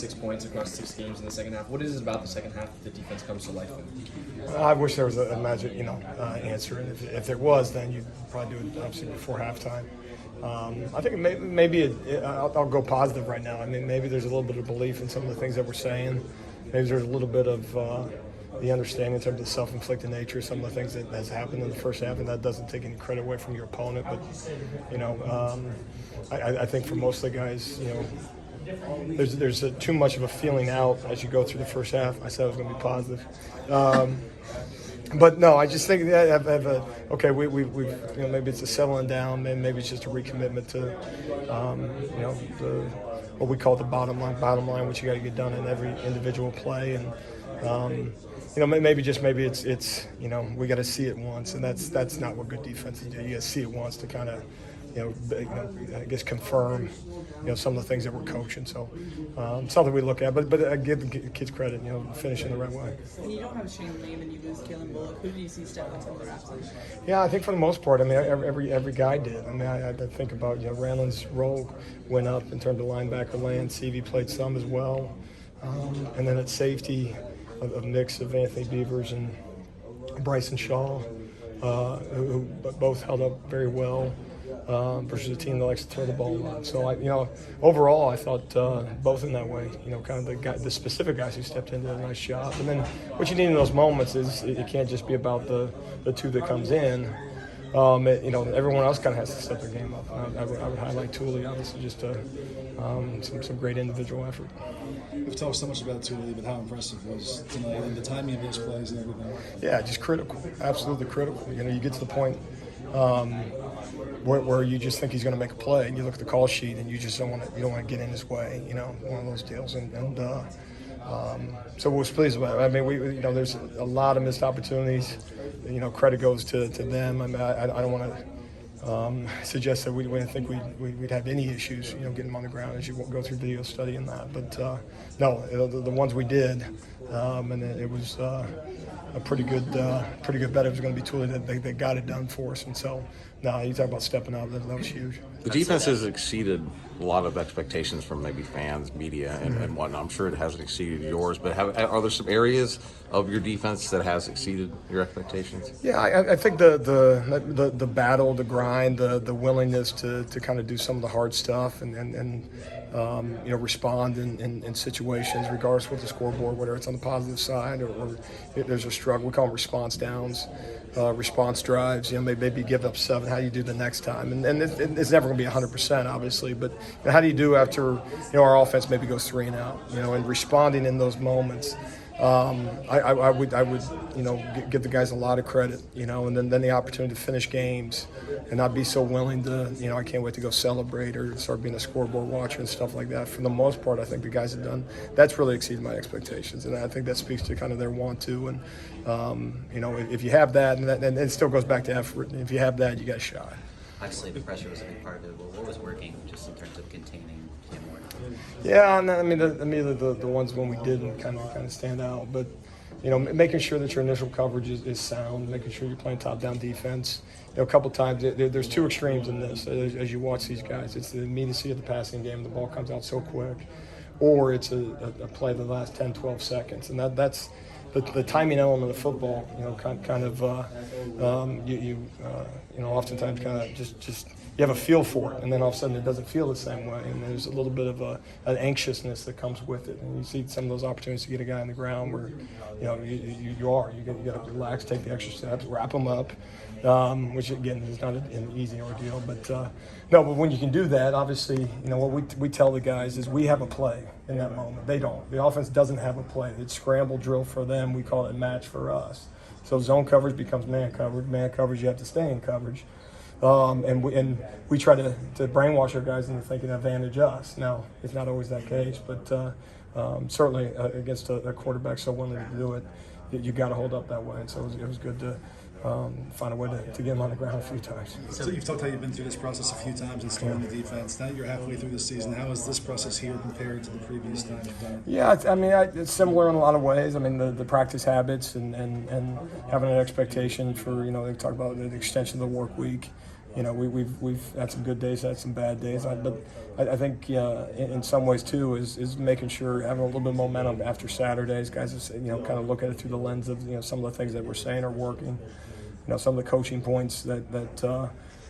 6 points across 6 games in the second half. What is it about the second half that the defense comes to life in? I wish there was a magic, answer, and if there was, then you'd probably do it obviously before halftime. I think maybe I'll go positive right now. I mean, maybe there's a little bit of belief in some of the things that we're saying. Maybe there's a little bit of the understanding in terms of the self-inflicted nature of some of the things that has happened in the first half, and that doesn't take any credit away from your opponent. But I think for most of the guys, there's too much of a feeling out as you go through the first half. I said I was going to be positive. But no, I just think that maybe it's a settling down, maybe it's just a recommitment to, what we call the bottom line, which you got to get done in every individual play, and maybe it's we got to see it once, and that's not what good defenses do. You got to see it once to kind of. I guess confirm, some of the things that we're coaching. So something we look at, but I give the kids credit, finishing the right way. And you don't have Shane Lame and you lose Kalen Bullock. Who do you see step into their absence? Yeah, I think for the most part, I mean, every guy did. I mean, I think about, Randland's role went up in terms of linebacker land. CV played some as well. And then at safety, a mix of Anthony Beavers and Bryson Shaw, who both held up very well. Versus a team that likes to throw the ball a lot. So, overall, I thought both in that way, kind of the specific guys who stepped in did a nice job. And then what you need in those moments is it can't just be about the two that comes in. Everyone else kind of has to step their game up. I would highlight Tulips, obviously, just some great individual effort. We've talked so much about Tulips, but how impressive was tonight and the timing of those plays and everything. Yeah, just critical, absolutely critical. You get to the point where you just think he's going to make a play, and you look at the call sheet, and you just don't want to get in his way. One of those deals, so we're pleased with it. I mean, there's a lot of missed opportunities. Credit goes to them. I mean, I don't want to suggest that we didn't think we'd have any issues, getting them on the ground as you go through video study and that. But no, the ones we did, and it was a pretty good bet. It was going to be Tulips that got it done for us, and so. No, you talk about stepping up. That was huge. The defense has exceeded a lot of expectations from maybe fans, media, and whatnot. I'm sure it hasn't exceeded yours, but are there some areas of your defense that has exceeded your expectations? Yeah, I think the battle, the grind, the willingness to kind of do some of the hard stuff and respond in situations, regardless of the scoreboard, whether it's on the positive side or there's a struggle. We call them response downs. Response drives, maybe give up 7. How do you do the next time? And it's never going to be 100%, obviously, but how do you do after our offense maybe goes 3 and out? And responding in those moments. I would give the guys a lot of credit, and then the opportunity to finish games and not be so willing to, I can't wait to go celebrate or start being a scoreboard watcher and stuff like that. For the most part, I think the guys have done that's really exceeded my expectations, and I think that speaks to kind of their want to. And if you have that, and it still goes back to effort. And if you have that, you got a shot. Obviously, the pressure was a big part of it. But what was working just in terms of containing him more? Yeah, and I mean, the ones when we didn't kind of stand out, but making sure that your initial coverage is sound, making sure you're playing top-down defense. A couple times there's two extremes in this as you watch these guys. It's the immediacy of the passing game, the ball comes out so quick, or it's a play the last 10, 12 seconds, and that's the timing element of football. Oftentimes kind of just. You have a feel for it, and then all of a sudden it doesn't feel the same way, and there's a little bit of an anxiousness that comes with it. And you see some of those opportunities to get a guy on the ground where, you got to relax, take the extra steps, wrap them up, which again is not an easy ordeal. But but when you can do that, obviously, what we tell the guys is we have a play in that moment. They don't. The offense doesn't have a play. It's scramble drill for them. We call it match for us. So zone coverage becomes man coverage. Man coverage, you have to stay in coverage. And we try to brainwash our guys into thinking advantage us. Now, it's not always that case, but certainly against a quarterback so willing to do it, you got to hold up that way. And so it was good to find a way to get him on the ground a few times. So you've talked how you've been through this process a few times installing the defense. Now you're halfway through the season. How is this process here compared to the previous time you've done it? Yeah, I mean, it's similar in a lot of ways. I mean, the practice habits and having an expectation for, they talk about the extension of the work week. You know, we've had some good days, had some bad days, but I think in some ways too is making sure having a little bit of momentum after Saturdays. Guys, just, kind of look at it through the lens of some of the things that we're saying are working. Some of the coaching points that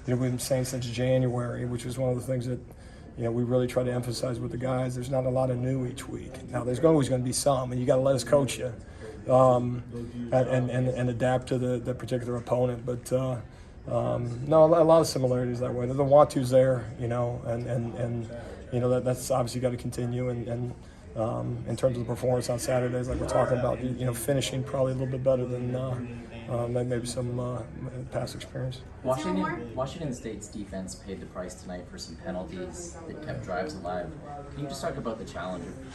we've been saying since January, which is one of the things that we really try to emphasize with the guys. There's not a lot of new each week. Now there's always going to be some, and you got to let us coach you and adapt to the particular opponent, but. No, a lot of similarities that way. The want to's there, and that's obviously got to continue. And in terms of the performance on Saturdays, like we're talking about, finishing probably a little bit better than maybe some past experience. Washington State's defense paid the price tonight for some penalties that kept drives alive. Can you just talk about the challenge of playing